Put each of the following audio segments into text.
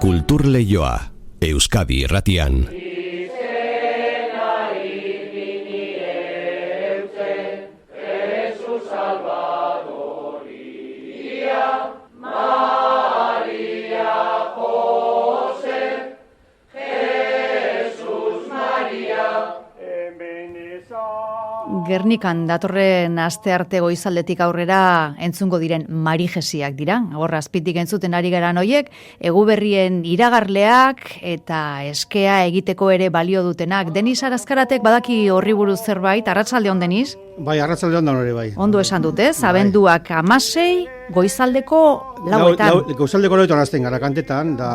Kulturleioa, Euskadi Irratian. Gernikan datorren astearte goizaldetik aurrera entzungo diren marigesiak dira. Hor azpitik entzuten ari garan hoiek, eguberrien iragarleak eta eskea egiteko ere balio dutenak. Denis Arazkaratek badaki horri buruz zerbait, arratsalde on Denis? Bai, arratsalde on da hori bai. Ondo esan dute, abenduak 16, goizaldeko 4etan. Goizaldeko 4etan hasten gara kantetan, da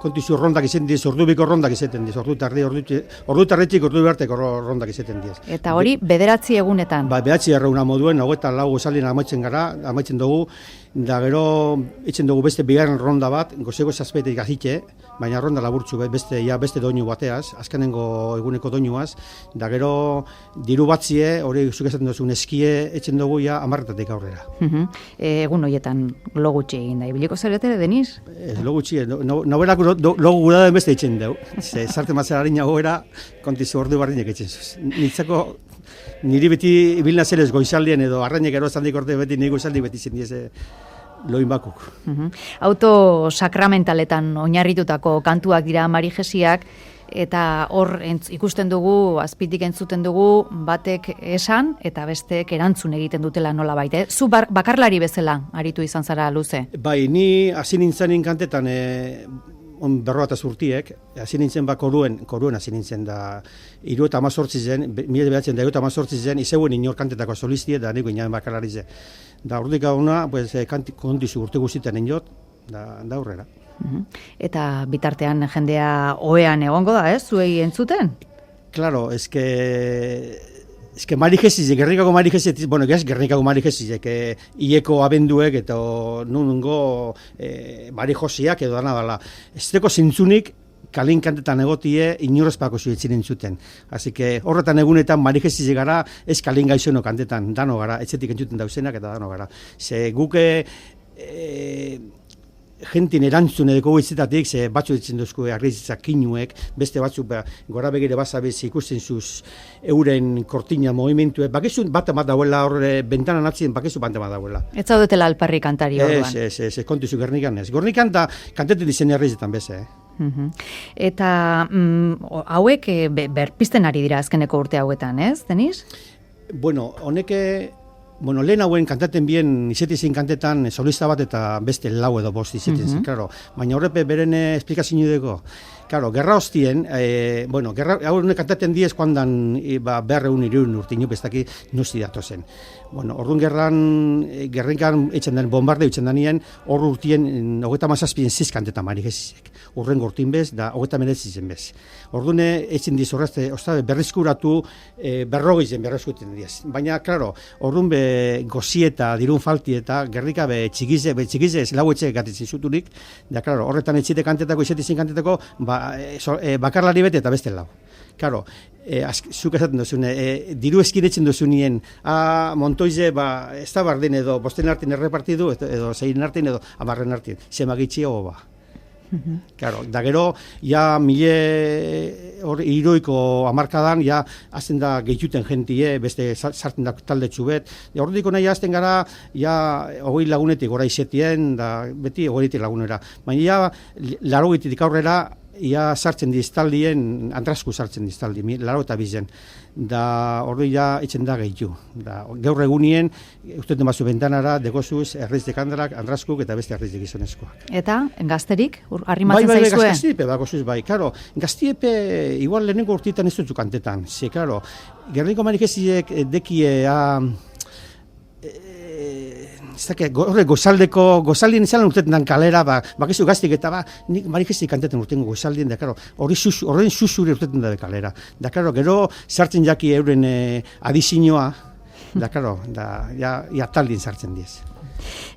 kontizu rondak izaten diz, ordubiko rondak izaten diz, ordu tarretxik ordu beharteko rondak izaten diz. Eta hori, 9 egunetan. Ba, 9 erreuna moduen, 24 goizaldien amaitzen dugu, da gero itzen dugu beste bigarren ronda bat, gozego zazpetik azite, baina ronda laburtzu beste doinu bateaz, azkenengo eguneko doinuaz, da gero diru batzie, hori zuk esaten duzun eskie, etzen dugu ja 10 aurrera. Egun horietan logutxe egin da, ibiliko zarete, Denis? Logutxe, noberak logu gura den beste itzen dugu. Zarte mazera harina goera, kontizu ordu barrinek itzen zuz. Nitzako, niri beti ibilna zerez goizaldien edo arrainek erozaldik orte beti nire goizaldi beti zen dieze loin bakuk. Auto sakramentaletan oinarritutako kantuak dira marigesiak, eta hor ikusten dugu, azpitik entzuten dugu, batek esan eta besteek erantzun egiten dutela nolabait. Zu bakarlari bezala aritu izan zara luze? Bai, ni hasi nintzenin kantetan berroa eta zurtiek, hasi nintzen koruen hasi nintzen da 78 zen, 1978 zen, izeuen inor kantetako solistie, da nik inaben bakarlari zen. Da urdik gauna, kontizu urte guztietan inot, da aurrera. Eta bitartean jendea ohean egongo da, zuei entzuten? Claro, eske marigesiek, Gernikako marigesiek, bueno, Gernikako marigesiek, ieko abenduek eta nungo marijosiak edo dana dala. Ez deko zintzunik, kalin kantetan egotie inorezpako zuetzen entzuten. Así que horretan egunetan marigesiek gara, ez kalin gaixono kantetan, dano gara, etxetik entzuten dauzenak eta dano gara. Ze guke jentin erantzun edeko goitzetatik, ze batzu ditzen duzko agrizitzak kinuek, beste batzuk gora begire basabez ikusten zuz euren kortina movimentuek, bakizu bat dauela horre bentanan atzien, bakizu bat dauela. Ez zaudetela alparri kantari orduan? Ez, kontizu Gernikan ez. Gernikan da kantetu dizen herrizetan beze, Eta hauek berpizten ari dira azkeneko urte hauetan, ez, Denis? Bueno, lehen hauen kantaten bien izetizin kantetan solista bat eta beste lau edo bost izetizin, claro. Baina horrepe beren esplikazio dugu. Claro, gerra hostien, hauen kantaten diez kuandan berreun irun urte inopestaki nuzti datozen. Bueno, orduan gerrenkan etxen den bombardeo etxen denien, hor urtien 37 ziz kantetan marigesiek. Urren gortin bez, da 39 zen bez. Orduan etxen diz horrezte, berrizkuratu berrogeizen berrizkuten diez. Baina, claro, orduan gozieta, dirun falti eta gerrika txikize lau etxe gatitzen zuturik, da, claro, horretan etxite kantetako, izetizin kantetako, bakarlari bete eta beste lau. Claro, zuk esaten duzune, diru eskiretzen duzunien, Montoize, ez da bardin edo, bosten artin errepartidu, edo zein artin edo, amarren artin, zemagitxia hoba. Claro, da gero, ja hiroiko hamarkadan, ja azten da gehituten jentie, beste sartzen da talde txubet. Horretiko nahi azten gara, ja 20 lagunetik gora izetien, da beti 20 lagunera. Baina ja, 80 aurrera, ia sartzen diztaldien, andrasku sartzen diztaldi, 82. Da hori ja etxen da gehitu. Gaur egunien, usteten bazu bentanara, degozuz, erreiztek andraskuk eta beste erreiztek gizonezkoak. Eta, gazterik, arrimatzen zaizue? Bai, gaztiepe, bakosuz, bai, karo. Gaztiepe, igual lehenengo urtietan ez dutzu kantetan. Ze, karo, Gerniko marigesiek dekie horre gozaldien izan urtetan kalera, bakizu gaztik eta nik marigesi kantetan urtengo gozaldien, da, karo, horren susure urtetan da kalera. Da, karo, gero sartzen jaki euren adizinoa, da, karo, ja taldin sartzen diez.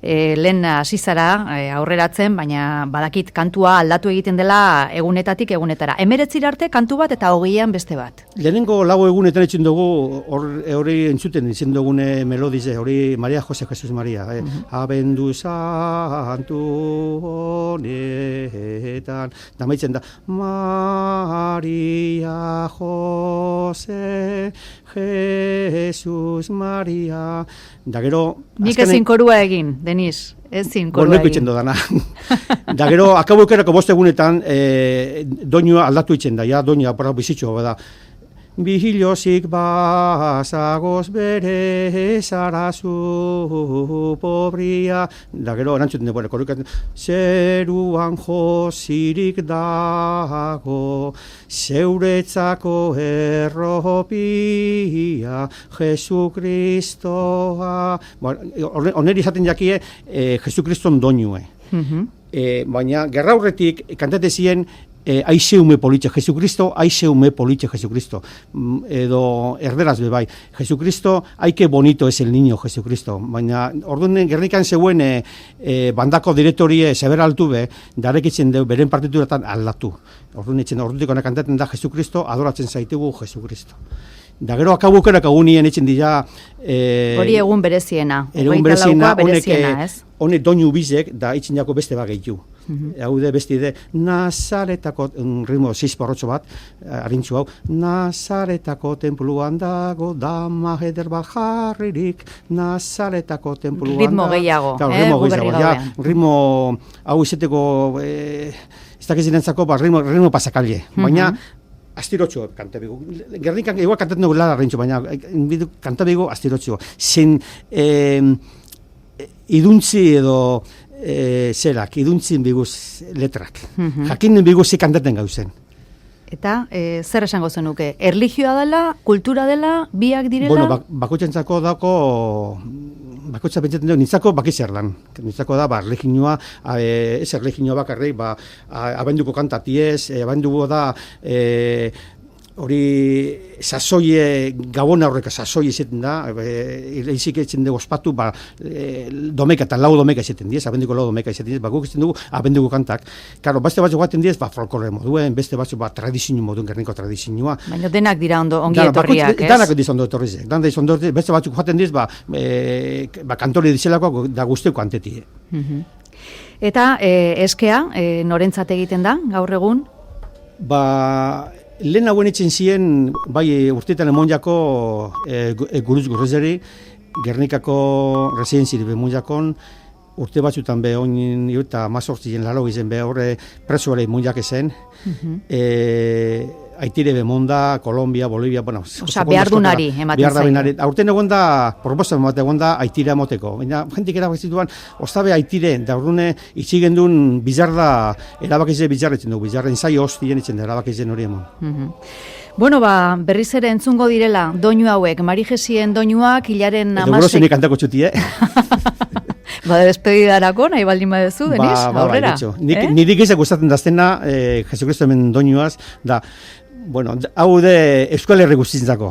Lehen hasi zara aurreratzen, baina badakit kantua aldatu egiten dela egunetatik egunetara. 19 arte kantu bat eta 20an beste bat. Lehenengo lau egunetan etxen dugu, hori entzuten izen dugune melodize, hori Maria Jose Jesus Maria. Abendu santu honetan, da maitzen da, Maria Jose Jesus Maria. Da gero... Nik ezin korua egin, Denis, ezin korua egin. Dana. Da gero, akabukerako 5 egunetan, doinua aldatu itzen da, ja, doinua bizitxo bada. Bihilozik basagoz bere zarazu pobria. Da gero, erantzuten dugu, zeruan josirik dago, zeuretzako erropia, Jesukristoa. Oneri izaten jakie, Jesukriston doinue. Baina, gerra aurretik, kantate ziren, aizeume politxe Jesucristo, aizeume politxe Jesucristo. Edo erderaz bebai. Jesucristo, aike bonito es el niño Jesucristo. Baina, orduan Gernikan zeuen bandako direktorie zeber altu be, darekitzen deu, beren partituratan aldatu. Orduan etxen, ordutik ona kantaten da Jesucristo, adoratzen zaitugu Jesucristo. Da gero akabukerak agunien etxen dira... Hori egun bereziena. Egun bereziena, honek doinu bizek, da itxin jako beste bageitu. Haude beste ide, Nazaretako, ritmo 6 porrotxo bat, harintzu hau, Nazaretako templuan dago, dama eder bat jarririk, Nazaretako templuan dago. Ritmo gehiago, ritmo gehiago, ritmo hau izeteko, ez dakizinentzako, ritmo pasakalle, baina, astirotxo kantabigu. Gernikan, igual kantatzen dugu lara rintxo, baina kantabigu astirotxo. Zen iduntzi edo zerak, iduntzin biguz letrak. Jakinen biguz zik kantaten gauzen. Eta zer esango zenuke? Erlijioa dela, kultura dela, biak direla? Bueno, bakotxentzako dako, bakotxa pentsatzen dugu, nintzako bakitzer lan. Nintzako da, erlijioa, ez erlijioa bakarrik, abenduko kantatiez, abenduko da, hori sasoie, gabona horreka sasoie izaten da, izik etzen dugu ospatu, domeka eta lau domeka izaten diez, abenduko lau domeka izaten diez, guk izaten dugu abenduko kantak. Karo, beste batzuk gaten diez, folklore moduen, beste batzuk tradizio moduen, Gerniko tradizioa. Baina denak dira ongi etorriak, ez? Danak diz ondo etorrizek, beste batzuk gaten diez, kantore dizelako da guzteko antetie. Eta eskea, norentzat egiten da, gaur egun? Lehen hauen etxen ziren, bai urteetan emonjako guruz gurrezeri, Gernikako residentziri bemonjakon, urte batzutan be oin eta mazortzien laro izen be horre presoare emonjak ezen, Aitire bemonda, Kolombia, Bolivia, bueno... Osa, behardunari ematen zain. Aurten egon da, proposan bat egon da, Aitire amoteko. Baina, jentik erabakizituan, ostabe Aitire, da urdune, itxigen duen bizarda, erabakize bizarretzen du, bizarren zai hostien itzen da, erabakizen hori emon. Bueno, berriz ere entzungo direla, doinu hauek, Marijesien doinuak, hilaren amasek... Edo gurozenik kantako txuti, despedidarako, nahi baldin badezu, Denis, aurrera. Nidik izak gustatzen daztena, Jesucristo hemen doinuaz, da, bueno, hau de Euskal Herri guztientzako.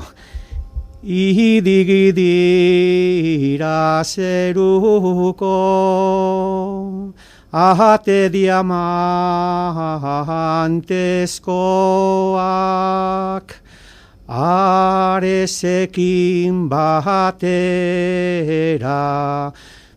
Idigidira zeruko, ahate diamantezkoak, arezekin batera,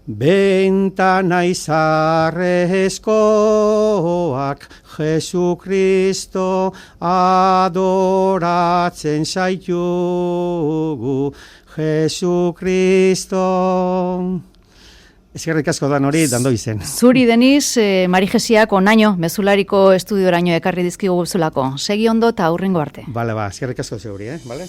bentana izarrezkoak, Jesukristo adoratzen zaitugu, Jesukristo. Eskerrik asko dan hori, dando izen. Zuri, Denis, Marijesiak onaino, mezulariko estudioraino ekarri dizkigu zulako. Segi ondo eta aurrengo arte. Bale, eskerrik asko zeuri, bale?